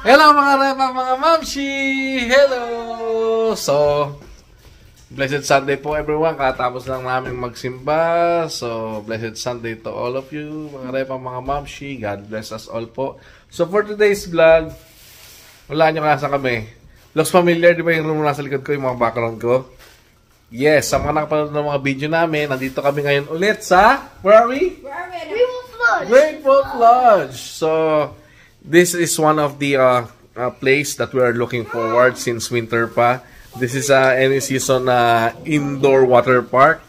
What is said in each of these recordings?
Hello mga repa, mga mamshi! Hello! So, blessed Sunday po everyone. Katapos lang namin magsimba. So, blessed Sunday to all of you, mga repa, mga mamshi. God bless us all po. So, for today's vlog, wala nyo kasa kami. Looks familiar, di ba yung room nasa likod ko, yung mga background ko? Yes, sa mga nakapanood ng mga video namin, nandito kami ngayon ulit sa, where are we? Great Wolf Lodge. So, this is one of the place that we are looking forward since winter pa. This is any season indoor water park.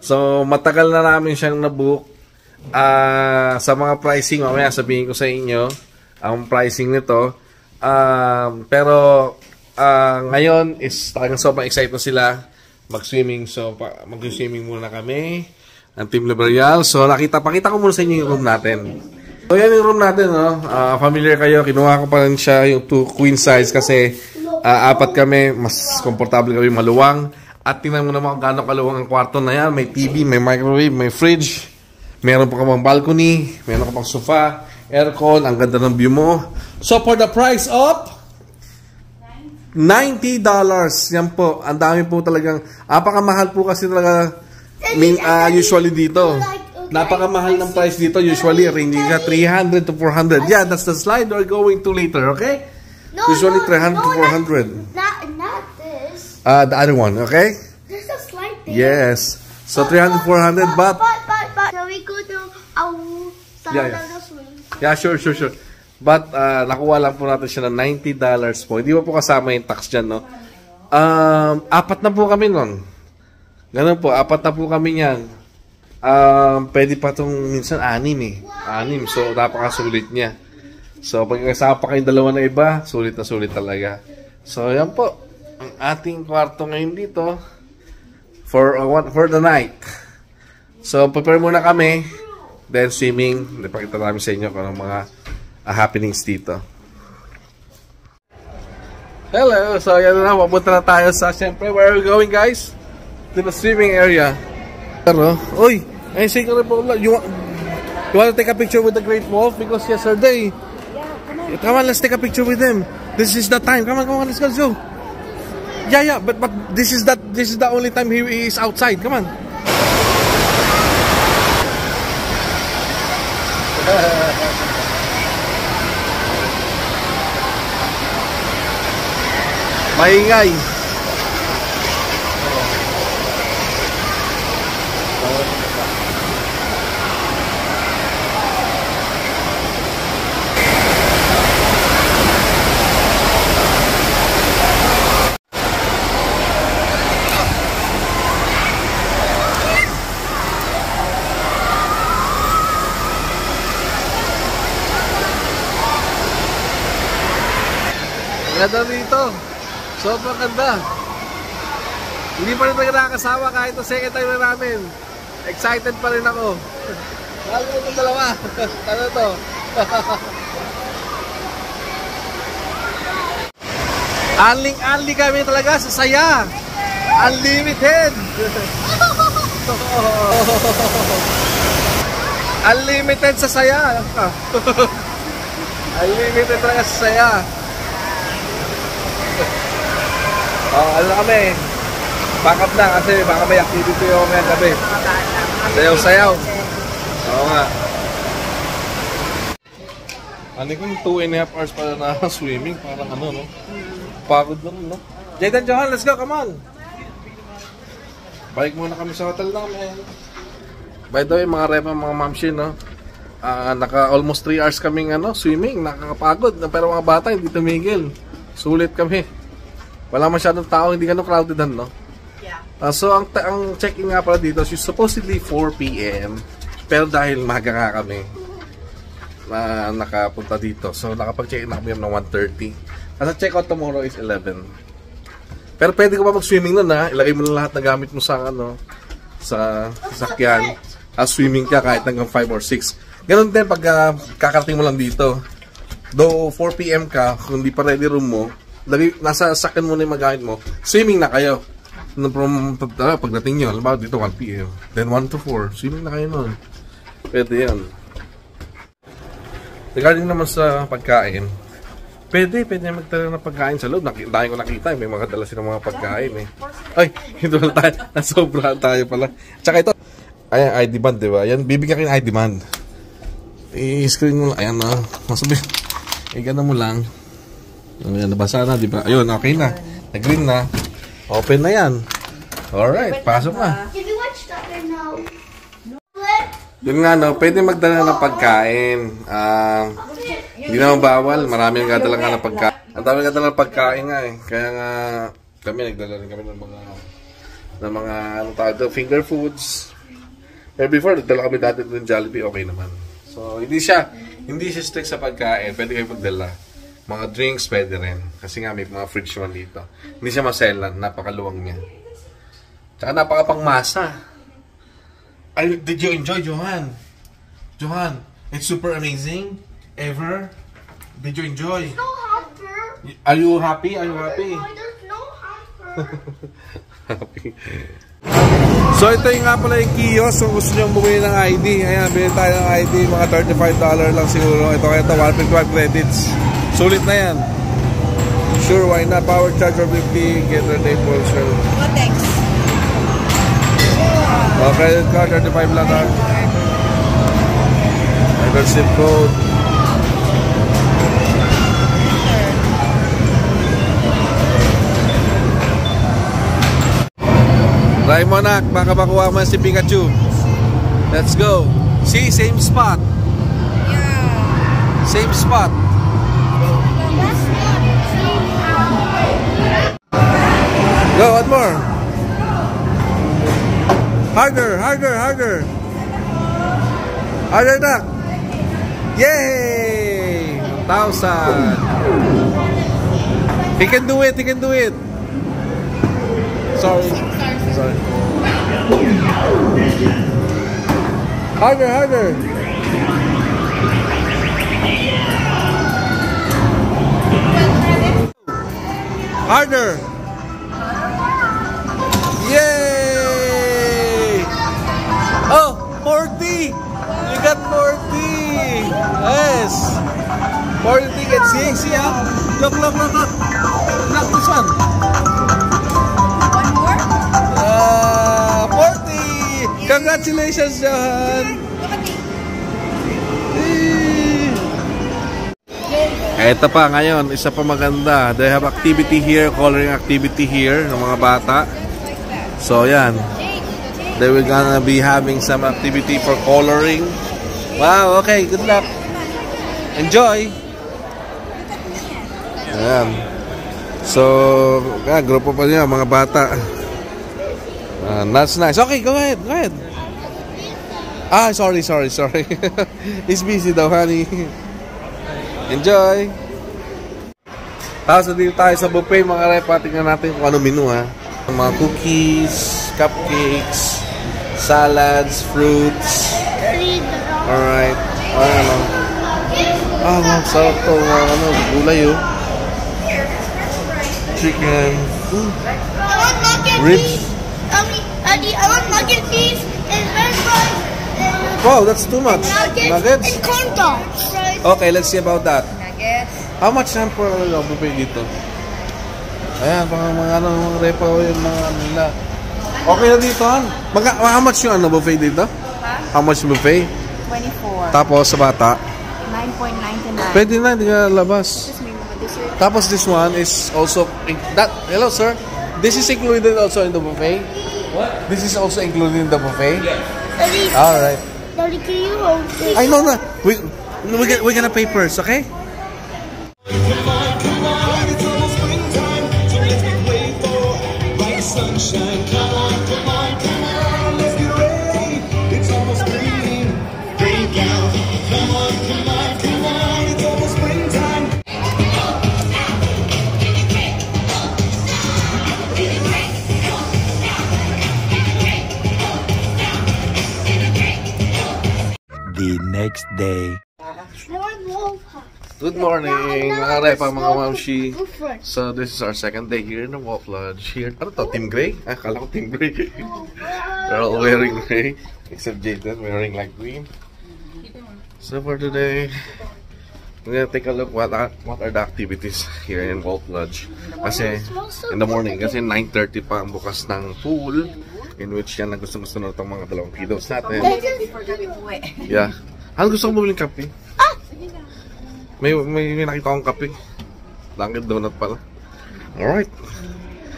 So, matagal na namin siyang nabook. Sa mga pricing, mamaya sabihin ko sa inyo ang pricing nito. Pero, ngayon is talagang sobrang excited na sila mag-swimming. So, mag-swimming muna kami ang Team Liberal. So, pakita ko muna sa inyo yung room natin. So, yan yung room natin, no? Familiar kayo, kinuha ko pa rin siya yung 2 queen size kasi 4 kami, mas komportable kami, maluwang. At tingnan mo naman kung gaano kaluwang ang kwarto na yan. May TV, may microwave, may fridge. Meron pa ka pang balcony, meron ka pang sofa, aircon, ang ganda ng view mo. So, for the price of $90. Yan po, ang dami po talagang, apakamahal po kasi talaga usually dito. Napakamahal ng price dito, usually ranging sa 300 to 400. Yeah, that's the slide we're going to later, okay? Usually 300 to 400. Not this. The other one, okay? There's a slide there. Yes. So 300, 400, but shall we go to our side of the swing? Yeah, sure. But nakuha lang po natin siya ng $90 po. Hindi po kasama yung tax dyan, no? 4 na po kami nun. Ganun po, 4 na po kami yan. Pwede pa itong minsan 6 eh. 6. So, napakasulit niya. So, pag kasama pa kayong dalawa na iba, sulit na sulit talaga. So, yan po. Ang ating kwarto ngayon dito for the night. So, prepare muna kami. Then, swimming. Ipakita namin sa inyo kung anong mga happenings dito. Hello! So, yan na. Papunta na tayo sa, siyempre, where are we going, guys? To the swimming area. Pero, oy, I say you want to take a picture with the Great Wolf because yesterday. Yeah, come on, let's take a picture with him. This is the time. Come on, let's go. Yeah, but this is the only time he is outside. Come on. Maingay. Ganda dito. Sobrang ganda. Hindi pa rin tayo nakakasawa kahit na second time na namin. Excited pa rin ako. Lalo itong dalawa. Ano to? Anling-anli kami talaga sa saya. Unlimited. Unlimited sa saya. Unlimited talaga sa saya. Ano na kami? Back up na kasi baka may activity yung ngayon gabi. Sayaw-sayaw. Oo nga. Ano kung 2.5 hours pala na swimming? Parang ano, no? Pagod na, no? Jayden, Johan, let's go, come on! Balik muna kami sa hotel namin. By the way, mga repa, mga mamshin, no? Naka almost 3 hours kaming swimming. Nakakapagod. Pero mga bata, hindi tumigil. Sulit kami. Wala masyadong tao, hindi ganun crowded, no? Yeah. So, ang check-in nga pala dito is supposedly 4 p.m. Pero dahil maga nga kami na nakapunta dito. So, nakapag-check-in na kami ng 1:30. Kasi check-out tomorrow is 11. Pero pwede ko pa mag-swimming nun, ha? Ilagay mo na lahat na gamit mo sa, sa sasakyan. Swimming ka kahit hanggang 5 or 6. Ganun din pag kakarating mo lang dito. Though 4 p.m. ka, kung di pa ready room mo, nasa sasakyan mo na yung magamit mo, swimming na kayo. Pagdating nyo, halimbawa dito 1 p.m. Then 1 to 4, swimming na kayo nun. Pwede yan. Regarding naman sa pagkain, Pwede magdala ng pagkain sa loob. Dahil ko nakita, may mga dala silang mga pagkain eh. Ay, hindi wala tayo. Nasobrahan tayo pala. Tsaka ito, ayan, ID band, di ba? Ayan, bibigyan ka ng ID band. I-screen mo lang. Ayan na. Masabi. Gana mo lang. Ayan, nabasa na, di ba? Ayun, okay na. Nag-green na. Open na yan. Alright, pasok na. Did you watch that now? Yun nga, no, pwede magdala ng pagkain. Hindi naman bawal. Marami nagdadala nga ng pagkain. Ang dami nagdadala ng pagkain nga eh. Kaya nga, kami nagdala rin kami ng mga anong tawag ito, finger foods. Eh before, nagdala kami dati ng Jollibee, okay naman. So, hindi siya strict sa pagkain. Pwede kayo magdala. Mga drinks, pwede rin. Kasi nga, may mga fridge naman dito. Hindi siya maselan. Napakaluwang niya. Tsaka napakapangmasa. Did you enjoy, Johan? Johan, it's super amazing. Ever? Did you enjoy? No hamper. Are you happy? Are you happy? No, there's no hamper. Happy. So ito yung nga pala yung kiosk. Kung gusto nyo bumili ng ID, ayan, bili tayo ng ID. Mga $35 lang siguro. Ito kaya ito, 155 credits. Sulit na yan. Sure, why not? Power charger 50, get a day portion. Oh, thanks. Credit card, 35 lang ha. Ito zip code. Try mo nak, baka makuha mo si Pikachu. Let's go. See, same spot. Yeah. Same spot. Go, one more. Harder, harder, harder. Harder nak. Yay! 1,000. He can do it, he can do it. Sorry. Sorry. Harder, harder. Harder. Yay! Oh, 40. You got 40. Yes. 40 tickets. See, ah. Look. Knock this one. 40! Congratulations, Johan! Ito pa ngayon, isa pa maganda. They have activity here, coloring activity here ng mga bata. So yan. They will gonna be having some activity for coloring. Wow, okay, good luck. Enjoy! Ayan. So, grupo pa niya, mga bata. That's nice. Okay, go ahead. Sorry. He's busy daw, honey. Enjoy. Tapos dito tayo sa buffet, mga rep. Tingnan natin kung ano menu, ha. Mga cookies, cupcakes, salads, fruits. Alright. Sarap to. Gulay, oh. Chicken. Ribs. Daddy, I want mac and cheese and french fries. Wow, that's too much. Nuggets? And corn dogs. Okay, let's see about that. Nuggets. How much na po buffet dito? Ayan, mga repa yung mga nila. Okay na dito, han? How much yung buffet dito? How much buffet? 24. Tapos sa bata? 9.99. Pwede na, hindi ka labas. Tapos this one is also... Hello, sir. This is included also in the buffet? What? This is also included in the buffet? Yes. Daddy, alright. Daddy, can you hold this? I know na. We're gonna pay first, okay? Sunshine, come on, let's get ready. It's almost spring. Break out. Come on, it's almost springtime. The next day. Good morning, mga repa, mga mamshi. So, this is our second day here in the Wolf Lodge. Here, ano to? Team Gray? Akala ko Team Gray. They're all wearing gray. Except Jaden wearing light green. So, for today, We're gonna take a look what are the activities here in Walt Lodge. Kasi in the morning, kasi 9:30 pa ang bukas ng pool, in which yan ang gusto na itong mga dalawang kiddos natin. Yeah. Ano gusto kong bumiling kape? May nakita akong kape. Dunkin' Donut pala. Alright.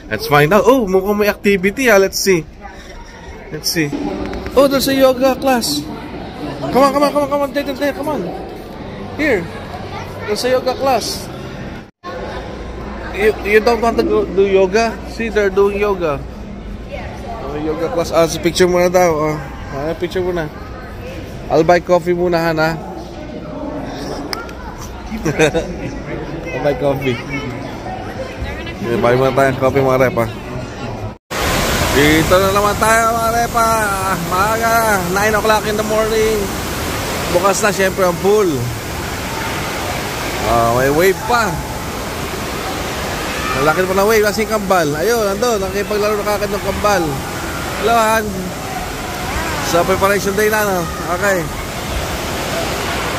Let's find out. Oh, mukhang may activity ha. Let's see. Oh, there's a yoga class. Come on. Dayton, come on. Here. There's a yoga class. You don't want to go do yoga? See, they're doing yoga. Yoga class. So picture muna daw. Picture muna. I'll buy coffee muna, Hana. I'll buy coffee. Buy muna tayong coffee, mga repa. Dito na naman tayo, mga repa. Maaga, 9 o'clock in the morning. Bukas na, syempre, ang pool. May wave pa. Malaki pa na wave, kasing kambal. Ayun, nandun, nakipaglaro na kagad ng kambal. Hello, Han. Sa preparation day na, no? Okay.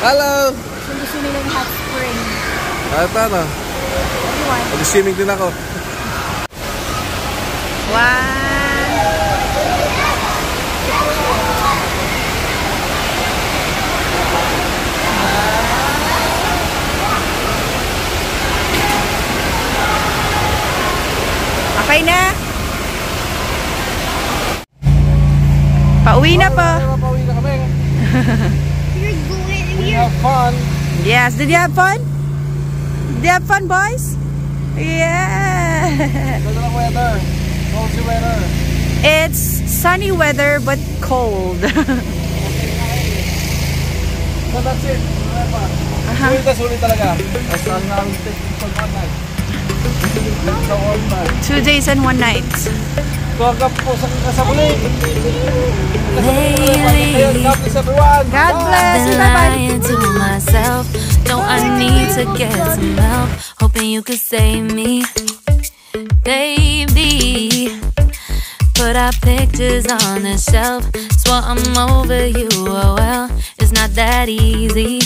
Hello. Gusto nila yung hot spring. Ito, no? Mag-swimming din ako. Wow. Okay na. Pauwi na pa. Pauwi na kami. You're going. We have fun. Yes, did you have fun? Did you have fun, boys? Yeah. Ganda ng weather. Cozy weather. It's sunny weather but cold. So that's it. Sulit talaga. As long as we take it for one night. It's a one night. 2 days and 1 night. Tuwagap po sa kasabuling. Lately, God bless everyone. God bless. been lying to myself. Don't I need to get some help? Hoping you could save me, baby. Put our pictures on the shelf. Swore I'm over you. Oh well, it's not that easy.